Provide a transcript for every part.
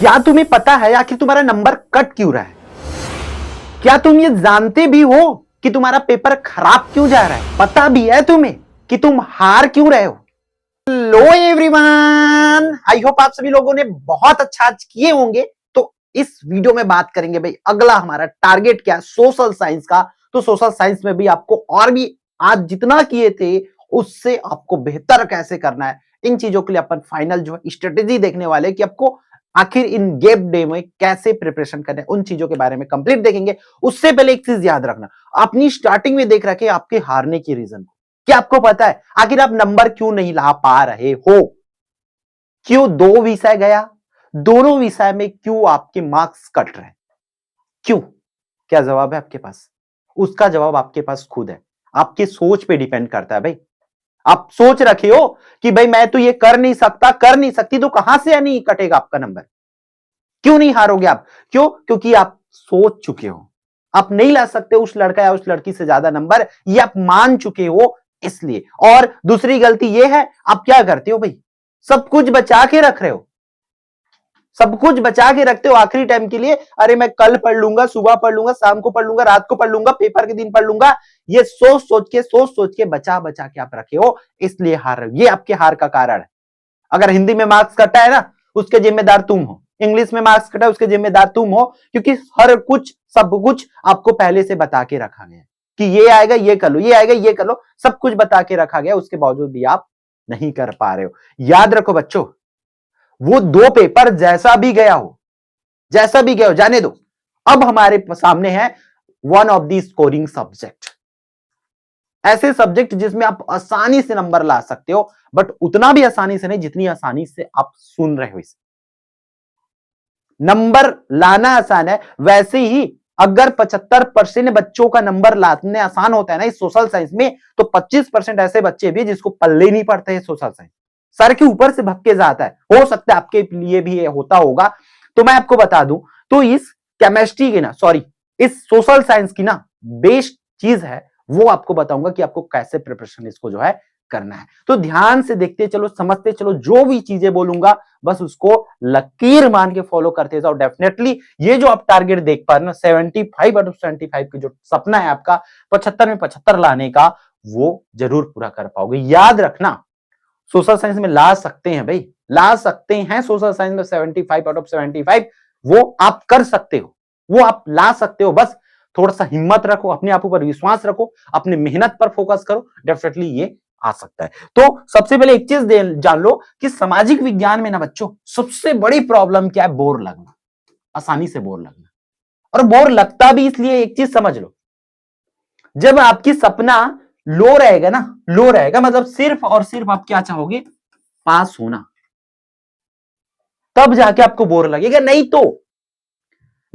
क्या तुम्हें पता है आखिर तुम्हारा नंबर कट क्यों रहा है? क्या तुम ये जानते भी हो कि तुम्हारा पेपर खराब क्यों जा रहा है? पता भी है तुम्हें कि तुम हार क्यों रहे हो? हेलो एवरीवन, आई होप आप सभी लोगों ने बहुत अच्छा आज किए होंगे। तो इस वीडियो में बात करेंगे भाई अगला हमारा टारगेट क्या है सोशल साइंस का। तो सोशल साइंस में भी आपको और भी आज जितना किए थे उससे आपको बेहतर कैसे करना है, इन चीजों के लिए अपन फाइनल जो है स्ट्रेटेजी देखने वाले कि आपको आखिर इन गैप डे में कैसे प्रिपरेशन करना है, उन चीजों के बारे में कंप्लीट देखेंगे। उससे पहले एक चीज याद रखना, अपनी स्टार्टिंग में देख रखे आपके हारने की रीजन को। क्या आपको पता है आखिर आप नंबर क्यों नहीं ला पा रहे हो? क्यों दो विषय गया, दोनों विषय में क्यों आपके मार्क्स कट रहे? क्यों? क्या जवाब है आपके पास? उसका जवाब आपके पास खुद है, आपकी सोच पे डिपेंड करता है भाई। आप सोच रखे हो कि भाई मैं तो ये कर नहीं सकता, कर नहीं सकती, तो कहां से नहीं कटेगा आपका नंबर? क्यों नहीं हारोगे आप? क्यों? क्योंकि आप सोच चुके हो आप नहीं ला सकते उस लड़का या उस लड़की से ज्यादा नंबर, ये आप मान चुके हो इसलिए। और दूसरी गलती ये है, आप क्या करते हो भाई, सब कुछ बचा के रख रहे हो, सब कुछ बचा के रखते हो आखिरी टाइम के लिए। अरे मैं कल पढ़ लूंगा, सुबह पढ़ लूंगा, शाम को पढ़ लूंगा, रात को पढ़ लूंगा, पेपर के दिन पढ़ लूंगा, ये सोच सोच के बचा बचा के आप रखे हो, इसलिए हार रहे हो। ये आपके हार का कारण है। अगर हिंदी में मार्क्स कटा है ना, उसके जिम्मेदार तुम हो। इंग्लिश में मार्क्स कटा है, उसके जिम्मेदार तुम हो, क्योंकि हर कुछ सब कुछ आपको पहले से बता के रखा गया कि ये आएगा ये कर लो, ये आएगा ये कर लो, सब कुछ बता के रखा गया, उसके बावजूद भी आप नहीं कर पा रहे हो। याद रखो बच्चों, वो दो पेपर जैसा भी गया हो, जैसा भी गया हो जाने दो, अब हमारे सामने है one of the scoring subject, ऐसे सब्जेक्ट जिसमें आप आसानी से नंबर ला सकते हो, बट उतना भी आसानी से नहीं जितनी आसानी से आप सुन रहे हो इसे। नंबर लाना आसान है, वैसे ही अगर 75% बच्चों का नंबर लाने आसान होता है ना इस सोशल साइंस में, तो 25% ऐसे बच्चे भी जिसको पल्ले नहीं पड़ते हैं सोशल साइंस, सर के ऊपर से भक्के जाता है। हो सकता है आपके लिए भी ये होता होगा। तो मैं आपको बता दूं, तो इस केमिस्ट्री की ना, सॉरी, इस सोशल साइंस की ना बेस्ट चीज है, वो आपको बताऊंगा कि आपको कैसे प्रिपरेशन इसको जो है करना है। तो ध्यान से देखते चलो, समझते चलो, जो भी चीजें बोलूंगा बस उसको लकीर मान के फॉलो करते जाओ। डेफिनेटली ये जो आप टारगेट देख पा रहे हो 75 आउट ऑफ 75 की जो सपना है आपका 75 में 75 लाने का, वो जरूर पूरा कर पाओगे। याद रखना, सोशल साइंस में ला सकते हैं भाई, ला सकते हैं सोशल साइंस में 75 आउट ऑफ 75, वो आप कर सकते हो, वो आप ला सकते हो। बस थोड़ा सा हिम्मत रखो, अपने आप ऊपर विश्वास रखो, अपने मेहनत पर फोकस करो, डेफिनेटली ये आ सकता है। तो सबसे पहले एक चीज जान लो कि सामाजिक विज्ञान में ना बच्चों सबसे बड़ी प्रॉब्लम क्या है? बोर लगना, आसानी से बोर लगना। और बोर लगता भी इसलिए, एक चीज समझ लो, जब आपकी सपना लो रहेगा ना, लो रहेगा मतलब सिर्फ और सिर्फ आप क्या चाहोगे? पास होना, तब जाके आपको बोर लगेगा।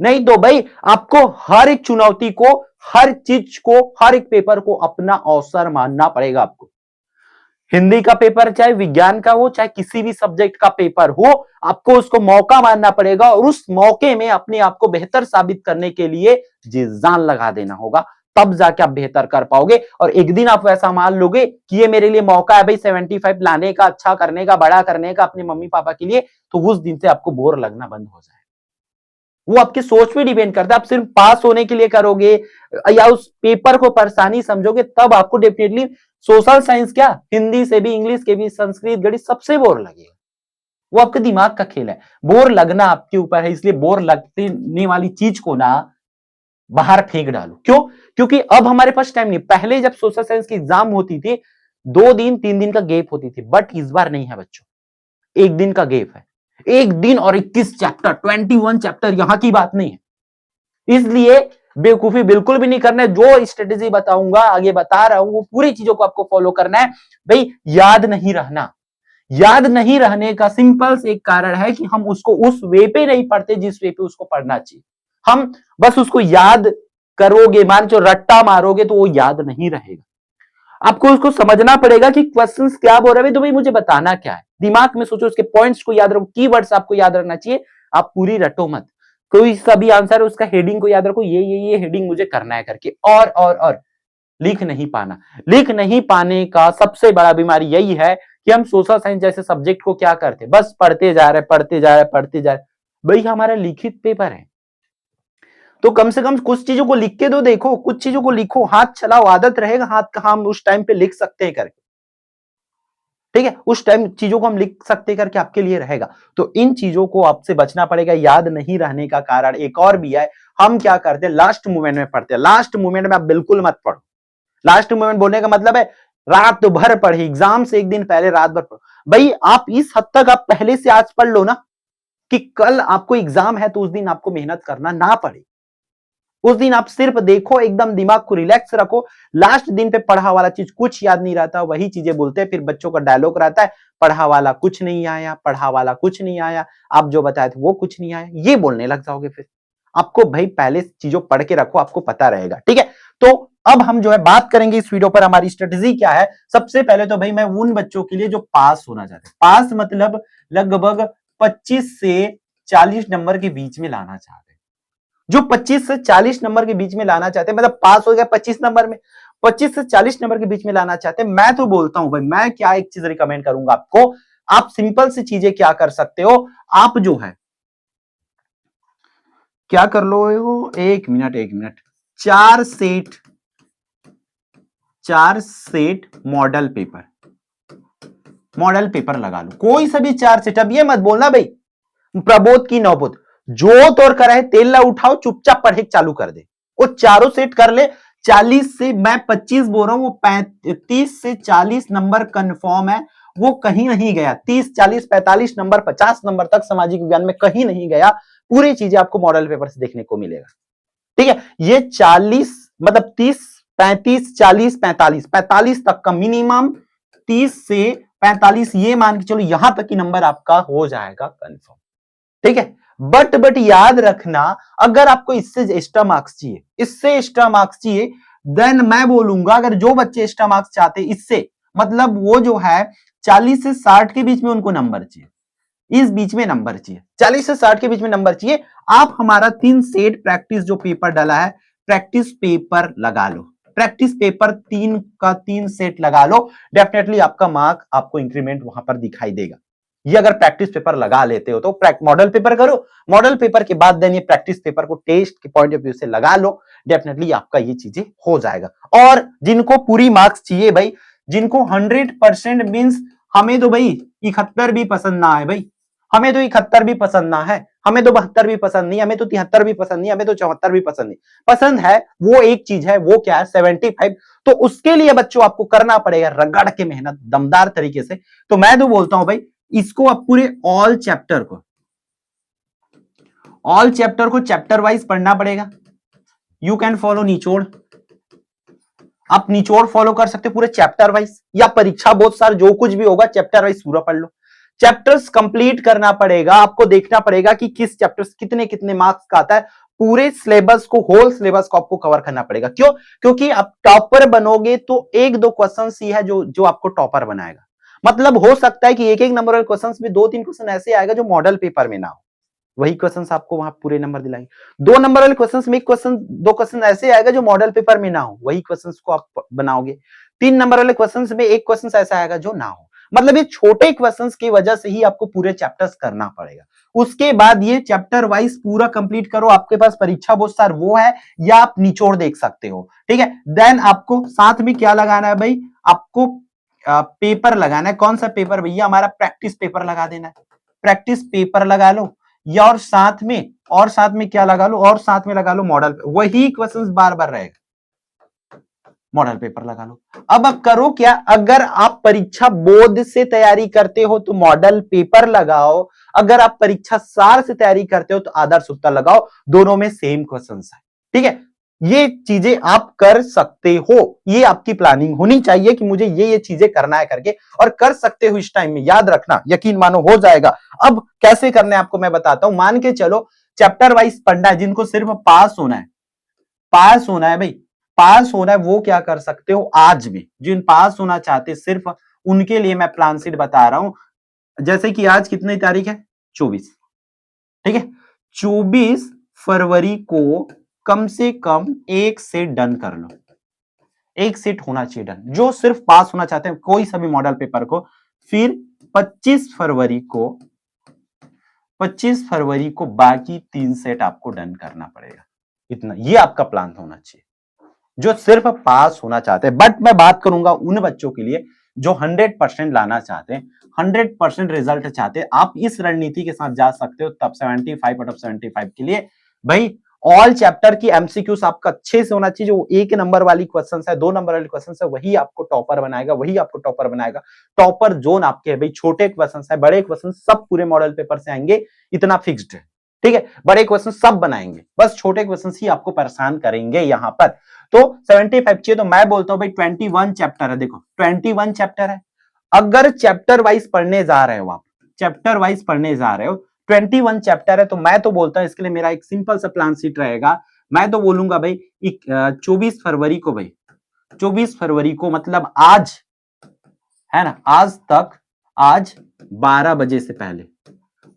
नहीं तो भाई आपको हर एक चुनौती को, हर चीज को, हर एक पेपर को अपना अवसर मानना पड़ेगा आपको। हिंदी का पेपर चाहे विज्ञान का हो, चाहे किसी भी सब्जेक्ट का पेपर हो, आपको उसको मौका मानना पड़ेगा और उस मौके में अपने आप को बेहतर साबित करने के लिए जी जान लगा देना होगा, तब जाके आप बेहतर कर पाओगे। और एक दिन आप वैसा मान लोगे कि ये मेरे लिए मौका है भाई 75 लाने का, अच्छा करने का, बड़ा करने का अपने मम्मी पापा के लिए, तो उस दिन से आपको बोर लगना बंद हो जाए। वो आपकी सोच पे डिपेंड करता है, आप सिर्फ पास होने के लिए करोगे या उस पेपर को परेशानी समझोगे, तब आपको डेफिनेटली सोशल साइंस क्या, हिंदी से भी, इंग्लिश के भी, संस्कृत, गणित सबसे बोर लगेगा। वो आपके दिमाग का खेल है, बोर लगना आपके ऊपर है। इसलिए बोर लगने वाली चीज को ना बाहर फेंक डालो। क्यों? क्योंकि अब हमारे पास टाइम नहीं। पहले जब सोशल साइंस की एग्जाम होती थी 2 दिन 3 दिन का गैप होती थी, बट इस बार नहीं है बच्चों, एक दिन का गैप है। एक दिन और 21 चैप्टर, 21 चैप्टर, यहां की बात नहीं है। इसलिए बेवकूफी बिल्कुल भी नहीं करना है। जो स्ट्रेटेजी बताऊंगा, आगे बता रहा हूं, वो पूरी चीजों को आपको फॉलो करना है भाई। याद नहीं रहना, याद नहीं रहने का सिंपल से एक कारण है कि हम उसको उस वे पे नहीं पढ़ते जिस वे पे उसको पढ़ना चाहिए। हम बस उसको याद करोगे, मान लो रट्टा मारोगे, तो वो याद नहीं रहेगा। आपको उसको समझना पड़ेगा कि क्वेश्चंस क्या बोल रहे हैं, तो भाई मुझे बताना क्या है। दिमाग में सोचो, उसके पॉइंट्स को याद रखो, कीवर्ड्स आपको याद रखना चाहिए। आप पूरी रटो मत, कोई सा भी आंसर है उसका हेडिंग को याद रखो, ये हेडिंग मुझे करना है करके। और लिख नहीं पाना, लिख नहीं पाने का सबसे बड़ा बीमारी यही है कि हम सोशल साइंस जैसे सब्जेक्ट को क्या करते, बस पढ़ते जा रहे, भाई हमारा लिखित पेपर है, तो कम से कम कुछ चीजों को लिख के दो, देखो कुछ चीजों को लिखो, हाथ चलाओ, आदत रहेगा हाथ का, हम उस टाइम पे लिख सकते हैं करके, ठीक है, उस टाइम चीजों को हम लिख सकते करके आपके लिए रहेगा। तो इन चीजों को आपसे बचना पड़ेगा। याद नहीं रहने का कारण एक और भी है, हम क्या करते हैं लास्ट मोमेंट में पढ़ते हैं। लास्ट मोमेंट में आप बिल्कुल मत पढ़ो। लास्ट मोमेंट बोलने का मतलब है रात भर पढ़े, एग्जाम से एक दिन पहले रात भर पढ़ो। भाई आप इस हद तक आप पहले से आज पढ़ लो ना कि कल आपको एग्जाम है तो उस दिन आपको मेहनत करना ना पड़े। उस दिन आप सिर्फ देखो, एकदम दिमाग को रिलैक्स रखो। लास्ट दिन पे पढ़ा वाला चीज कुछ याद नहीं रहता, वही चीजें बोलते हैं, फिर बच्चों का डायलॉग रहता है पढ़ा वाला कुछ नहीं आया, पढ़ा वाला कुछ नहीं आया, आप जो बताए थे वो कुछ नहीं आया, ये बोलने लग जाओगे। फिर आपको भाई पहले चीजों पढ़ के रखो, आपको पता रहेगा, ठीक है। तो अब हम जो है बात करेंगे इस वीडियो पर हमारी स्ट्रेटेजी क्या है। सबसे पहले तो भाई मैं उन बच्चों के लिए जो पास होना चाहते हैं, पास मतलब लगभग 25 से 40 नंबर के बीच में लाना चाहते हैं, जो 25 से 40 नंबर के बीच में लाना चाहते हैं, मतलब पास हो गया 25 नंबर में, 25 से 40 नंबर के बीच में लाना चाहते हैं। मैं तो बोलता हूं भाई, मैं क्या एक चीज रिकमेंड करूंगा आपको, आप सिंपल सी चीजें क्या कर सकते हो, आप जो है क्या कर लो, एक मिनट, चार सेट मॉडल पेपर लगा लो, कोई सा भी 4 सेट। अब ये मत बोलना भाई प्रबोध की नौबोध, जो तोड़ कर है तेल ला उठाओ, चुपचाप पढ़े चालू कर दे, वो चारों सेट कर ले। 40 से मैं 25 बोल रहा हूं, वो 30 से 40 नंबर कंफर्म है, वो कहीं नहीं गया। 30, 40, 45 नंबर, 50 नंबर तक सामाजिक विज्ञान में कहीं नहीं गया। पूरी चीजें आपको मॉडल पेपर से देखने को मिलेगा, ठीक है। ये 40 मतलब 30, 35, 40, 45, 45 तक का मिनिमम, 30 से 45 ये मान के चलो यहां तक की नंबर आपका हो जाएगा कंफर्म, ठीक है। बट याद रखना, अगर आपको इससे एक्स्ट्रा मार्क्स चाहिए, इससे एक्स्ट्रा मार्क्स चाहिए, देन मैं बोलूंगा अगर जो बच्चे एक्स्ट्रा मार्क्स चाहते इससे, मतलब वो जो है 40 से 60 के बीच में उनको नंबर चाहिए, इस बीच में नंबर चाहिए, 40 से 60 के बीच में नंबर चाहिए, आप हमारा 3 सेट प्रैक्टिस जो पेपर डाला है, प्रैक्टिस पेपर लगा लो। प्रैक्टिस पेपर 3 का 3 सेट लगा लो, डेफिनेटली आपका मार्क आपको इंक्रीमेंट वहां पर दिखाई देगा। ये अगर प्रैक्टिस पेपर लगा लेते हो तो मॉडल पेपर करो, मॉडल पेपर के बाद देन ये प्रैक्टिस पेपर को टेस्ट के पॉइंट ऑफ व्यू से लगा लो, डेफिनेटली आपका ये चीजें हो जाएगा। और जिनको पूरी मार्क्स चाहिए भाई, जिनको 100% मींस, हमें तो भाई 71 भी पसंद ना है भाई, हमें तो 71 भी पसंद ना है, हमें तो 72 भी पसंद नहीं, हमें तो 73 भी पसंद नहीं, हमें तो 74 भी पसंद नहीं, पसंद है वो एक चीज है, वो क्या है 75। तो उसके लिए बच्चों आपको करना पड़ेगा रगड़ के मेहनत दमदार तरीके से। तो मैं तो बोलता हूं भाई इसको आप पूरे ऑल चैप्टर को चैप्टर वाइज पढ़ना पड़ेगा। यू कैन फॉलो निचोड़, आप निचोड़ फॉलो कर सकते हो पूरे चैप्टर वाइज, या परीक्षा बहुत सार जो कुछ भी होगा चैप्टर वाइज पूरा पढ़ लो। चैप्टर्स कंप्लीट करना पड़ेगा, आपको देखना पड़ेगा कि किस चैप्टर्स कितने कितने मार्क्स का आता है, पूरे सिलेबस को, होल सिलेबस को आपको कवर करना पड़ेगा। क्यों? क्योंकि आप टॉपर बनोगे तो 1-2 क्वेश्चन ही है जो आपको टॉपर बनाएगा। मतलब हो सकता है कि एक नंबर वाले क्वेश्चन में 2-3 क्वेश्चन ऐसे आएगा जो मॉडल पेपर में ना हो, वही क्वेश्चंस आपको वहां पूरे नंबर दिलाएंगे। 2 नंबर वाले क्वेश्चंस में 2 क्वेश्चन ऐसे आएगा जो मॉडल पेपर में ना हो, वही क्वेश्चंस को आप बनाओगे। 3 नंबर वाले क्वेश्चंस में 1 क्वेश्चन ऐसा आएगा जो ना हो। मतलब ये छोटे क्वेश्चंस की वजह से ही आपको पूरे चैप्टर्स करना पड़ेगा। उसके बाद ये चैप्टर वाइज पूरा कंप्लीट करो, आपके पास परीक्षा बहुत सार वो है, या आप निचोड़ देख सकते हो, ठीक है। देन आपको साथ में क्या लगाना है भाई, आपको पेपर लगाना है। कौन सा पेपर भैया? हमारा प्रैक्टिस पेपर लगा देना है। प्रैक्टिस पेपर लगा लो, या और साथ में क्या लगा लो, और साथ में लगा लो मॉडल, वही क्वेश्चंस बार बार रहेगा, मॉडल पेपर लगा लो। अब आप करो क्या, अगर आप परीक्षा बोर्ड से तैयारी करते हो तो मॉडल पेपर लगाओ, अगर आप परीक्षा सार से तैयारी करते हो तो आदर्श उत्तर लगाओ, दोनों में सेम क्वेश्चंस है, ठीक है। ये चीजें आप कर सकते हो, ये आपकी प्लानिंग होनी चाहिए कि मुझे ये चीजें करना है करके, और कर सकते हो इस टाइम में, याद रखना, यकीन मानो हो जाएगा। अब कैसे करना है आपको मैं बताता हूं। मान के चलो चैप्टर वाइज पढ़ना है, जिनको सिर्फ पास होना है, पास होना है भाई, पास होना है, वो क्या कर सकते हो आज में, जिन पास होना चाहते सिर्फ उनके लिए मैं प्लान शीट बता रहा हूं। जैसे कि आज कितनी तारीख है? 24, ठीक है। 24 फरवरी को कम से कम एक सेट डन कर लो, एक सेट होना चाहिए डन, जो सिर्फ पास होना चाहते हैं कोई सा भी मॉडल पेपर को। फिर 25 फरवरी को 25 फरवरी को बाकी 3 सेट आपको डन करना पड़ेगा। इतना, ये आपका प्लान होना चाहिए जो सिर्फ पास होना चाहते हैं। बट मैं बात करूंगा उन बच्चों के लिए जो 100% लाना चाहते हैं, 100% रिजल्ट चाहते हैं। आप इस रणनीति के साथ जा सकते हो, तब 75 आउट ऑफ 75 के लिए भाई ऑल चैप्टर की एमसीक्यूज आपका अच्छे से होना चाहिए। जो 1 नंबर वाली क्वेश्चन है, 2 नंबर वाली क्वेश्चन है, वही आपको टॉपर बनाएगा, वही आपको टॉपर बनाएगा। टॉपर जोन आपके है भाई, छोटे क्वेश्चन है, बड़े क्वेश्चन सब पूरे मॉडल पेपर से आएंगे, इतना फिक्स्ड है, ठीक है। बड़े क्वेश्चन सब बनाएंगे, बस छोटे क्वेश्चन ही आपको परेशान करेंगे यहां पर। तो 75 चाहिए, तो मैं बोलता हूं भाई 21 चैप्टर है, देखो 21 चैप्टर है। अगर चैप्टर वाइज पढ़ने जा रहे हो, आप चैप्टर वाइज पढ़ने जा रहे हो, 21 चैप्टर है, तो मैं तो बोलता हूं इसके लिए मेरा एक सिंपल सा प्लान शीट रहेगा। मैं तो बोलूंगा भाई 24 फरवरी को, भाई 24 फरवरी को मतलब आज है ना, आज तक, आज 12 बजे से पहले,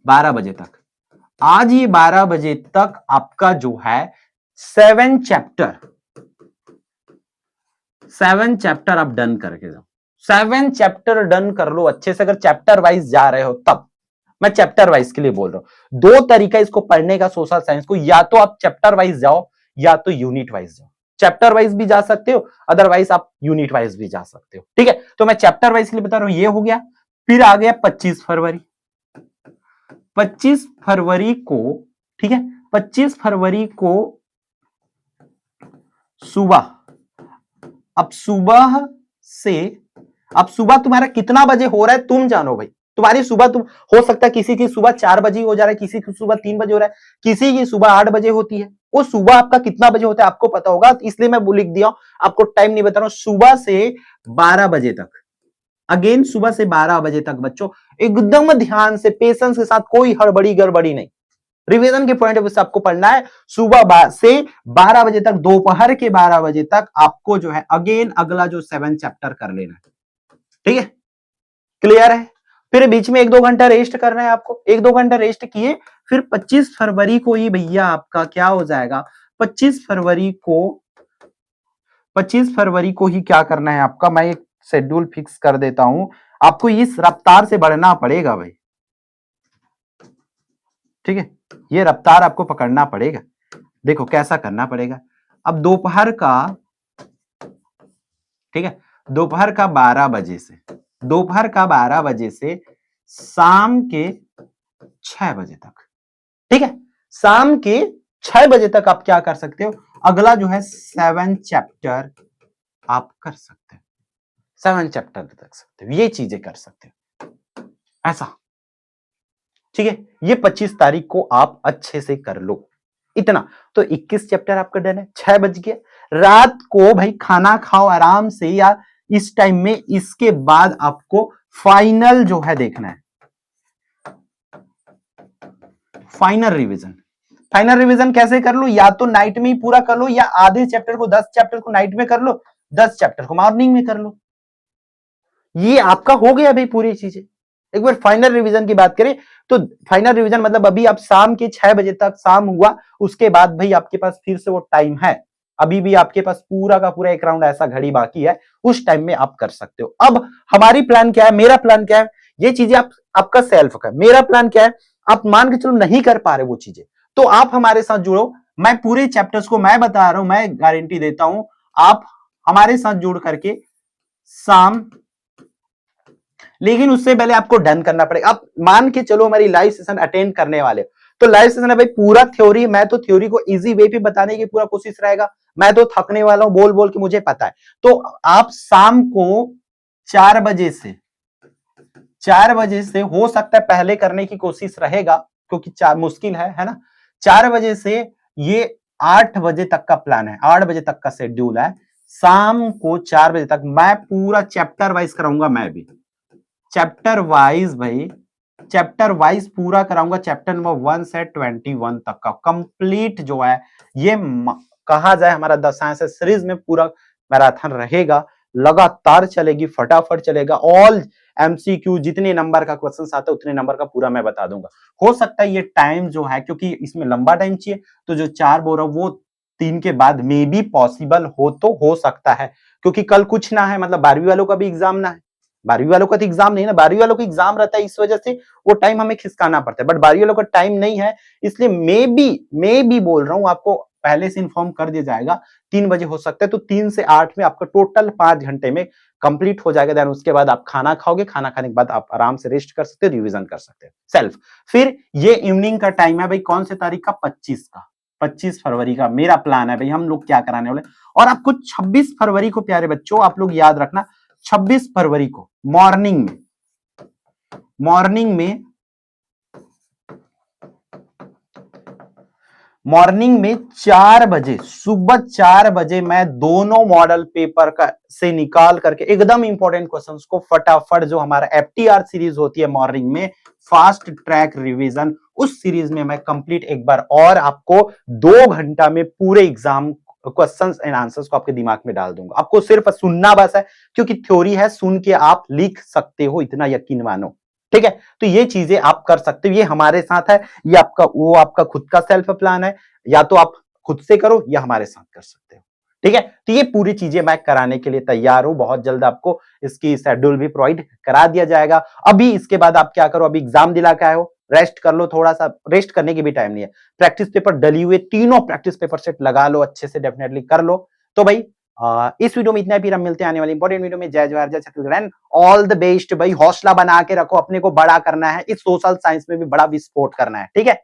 12 बजे तक, आज ये 12 बजे तक आपका जो है 7 चैप्टर आप डन करके जाओ। 7 चैप्टर डन कर लो अच्छे से। अगर चैप्टर वाइज जा रहे हो तब, मैं चैप्टर वाइज के लिए बोल रहा हूं। 2 तरीका इसको पढ़ने का सोशल साइंस को, या तो आप चैप्टर वाइज जाओ या तो यूनिट वाइज जाओ। चैप्टर वाइज भी जा सकते हो, अदरवाइज आप यूनिट वाइज भी जा सकते हो, ठीक है। तो मैं चैप्टर वाइज के लिए बता रहा हूं, ये हो गया। फिर आ गया 25 फरवरी। 25 फरवरी को, ठीक है, 25 फरवरी को सुबह, अब सुबह से, अब सुबह तुम्हारा कितना बजे हो रहा है तुम जानो भाई। तुम्हारी सुबह, तुम हो सकता है किसी की सुबह 4 बजे हो जा रहा है, किसी की सुबह 3 बजे हो रहा है, किसी की सुबह 8 बजे होती है। वो सुबह आपका कितना बजे होता है आपको पता होगा, इसलिए मैं लिख दिया, आपको टाइम नहीं बता रहा हूं। सुबह से 12 बजे तक, अगेन सुबह से 12 बजे तक बच्चों एकदम ध्यान से, पेशेंस के साथ, कोई हड़बड़ी गड़बड़ी नहीं। रिवीजन के पॉइंट ऑफ व्यू से आपको पढ़ना है। सुबह से 12 बजे तक, दोपहर के 12 बजे तक आपको जो है अगेन अगला जो 7 चैप्टर कर लेना है, ठीक है, क्लियर है। फिर बीच में 1-2 घंटा रेस्ट करना है आपको। 1-2 घंटा रेस्ट किए, फिर 25 फरवरी को ही भैया आपका क्या हो जाएगा, 25 फरवरी को, 25 फरवरी को ही क्या करना है आपका, मैं एक शेड्यूल फिक्स कर देता हूं। आपको इस रफ्तार से बढ़ना पड़ेगा भाई, ठीक है, ये रफ्तार आपको पकड़ना पड़ेगा। देखो कैसा करना पड़ेगा। अब दोपहर का, ठीक है, दोपहर का 12 बजे से, दोपहर का 12 बजे से शाम के 6 बजे तक, ठीक है, शाम के 6 बजे तक आप क्या कर सकते हो, अगला जो है 7 चैप्टर आप कर सकते हो। 7 चैप्टर तक सकते हो, ये चीजें कर सकते हो ऐसा, ठीक है। ये 25 तारीख को आप अच्छे से कर लो इतना। तो 21 चैप्टर आपका डन है। 6 बज गया, रात को भाई खाना खाओ आराम से, या इस टाइम में, इसके बाद आपको फाइनल जो है देखना है, फाइनल रिवीजन। फाइनल रिवीजन कैसे कर लो, या तो नाइट में ही पूरा कर लो, या आधे चैप्टर को, 10 चैप्टर को नाइट में कर लो, 10 चैप्टर को मॉर्निंग में कर लो। ये आपका हो गया भाई पूरी चीजें। एक बार फाइनल रिवीजन की बात करें तो फाइनल रिवीजन मतलब अभी आप शाम के 6 बजे तक, शाम हुआ उसके बाद भाई आपके पास फिर से वो टाइम है, अभी भी आपके पास पूरा का पूरा एक राउंड ऐसा घड़ी बाकी है, उस टाइम में आप कर सकते हो। अब हमारी प्लान क्या है, मेरा प्लान क्या है, ये चीजें आपका सेल्फ का, मेरा प्लान क्या है, आप मान के चलो नहीं कर पा रहे वो चीजें, तो आप हमारे साथ जुड़ो। मैं पूरे चैप्टर्स को मैं बता रहा हूं, मैं गारंटी देता हूं, आप हमारे साथ जुड़ करके शाम, लेकिन उससे पहले आपको डन करना पड़ेगा। आप मान के चलो हमारी लाइव सेशन अटेंड करने वाले हो, तो लाइव सेशन है भाई पूरा थ्योरी, मैं तो थ्योरी को इजी वे पे बताने की पूरा कोशिश रहेगा, मैं तो थकने वाला हूं बोल बोल के, मुझे पता है। तो आप शाम को 4 बजे से, 4 बजे से हो सकता है पहले करने की कोशिश रहेगा, क्योंकि 4 मुश्किल है ना। 4 बजे से ये 8 बजे तक का प्लान है, 8 बजे तक का शेड्यूल है। शाम को 4 बजे तक मैं पूरा चैप्टर वाइज कराऊंगा, मैं भी चैप्टर वाइज भाई, चैप्टर वाइज पूरा कराऊंगा। चैप्टर नंबर 1 से 21 तक का कंप्लीट जो है, ये कहा जाए हमारा द साइंस सीरीज में पूरा मैराथन रहेगा, लगातार चलेगी, फटाफट चलेगा। ऑल एमसीक्यू जितने नंबर का क्वेश्चन आता है उतने नंबर का पूरा मैं बता दूंगा। हो सकता है ये टाइम जो है, क्योंकि इसमें लंबा टाइम चाहिए, तो जो 4 बोल रहा हूं वो 3 के बाद में भी पॉसिबल हो, तो हो सकता है, क्योंकि कल कुछ ना है, मतलब 12वीं वालों का भी एग्जाम ना है, 12वीं वालों का तो एग्जाम नहीं है ना, 12वीं वालों का एग्जाम रहता है, इस वजह से वो टाइम हमें खिसकाना पड़ता है, बट 12वीं वालों का टाइम नहीं है, इसलिए मैं भी बोल रहा हूं, आपको पहले से इन्फॉर्म कर दिया जाएगा 3 बजे हो सकता है, तो 3 से 8 में आपका टोटल 5 घंटे में कंप्लीट हो जाएगा। देन उसके बाद आप खाना खाओगे, खाना खाने के बाद आप आराम से रेस्ट कर सकते हो, रिवीजन कर सकते हो सेल्फ। फिर ये इवनिंग का टाइम है भाई, कौन से तारीख का? 25 का, 25 फरवरी का मेरा प्लान है भाई, हम लोग क्या कराने वाले। और आपको 26 फरवरी को प्यारे बच्चों, आप लोग याद रखना, 26 फरवरी को मॉर्निंग में 4 बजे, सुबह 4 बजे मैं दोनों मॉडल पेपर का से निकाल करके एकदम इंपॉर्टेंट क्वेश्चंस को फटाफट, जो हमारा एफटीआर सीरीज होती है मॉर्निंग में, फास्ट ट्रैक रिवीजन, उस सीरीज में मैं कंप्लीट एक बार और आपको 2 घंटा में पूरे एग्जाम क्वेश्चंस एंड आंसर्स को आपके दिमाग में डाल दूंगा। आपको सिर्फ सुनना बस है, क्योंकि थ्योरी है, सुन के आप लिख सकते हो, इतना यकीन मानो। ठीक है, तो ये चीजें आप कर सकते हो, ये हमारे साथ है, ये आपका खुद का सेल्फ प्लान है, या तो आप खुद से करो या हमारे साथ कर सकते हो। ठीक है, तो ये पूरी चीजें मैं कराने के लिए तैयार हूं, बहुत जल्द आपको इसकी शेड्यूल भी प्रोवाइड करा दिया जाएगा। अभी इसके बाद आप क्या करो, अभी एग्जाम दिला के आए हो, रेस्ट कर लो, थोड़ा सा रेस्ट करने की भी टाइम नहीं है, प्रैक्टिस पेपर डली हुए तीनों प्रैक्टिस पेपर सेट लगा लो, अच्छे से डेफिनेटली कर लो। तो भाई इस वीडियो में इतना, फिर हम मिलते हैं आने वाली इंपॉर्टेंट वीडियो में। जय जवाहर, जय Chhattisgarh and all the best भाई, हौसला बना के रखो, अपने को बड़ा करना है, इस सोशल साइंस में भी बड़ा विस्फोट करना है। ठीक है।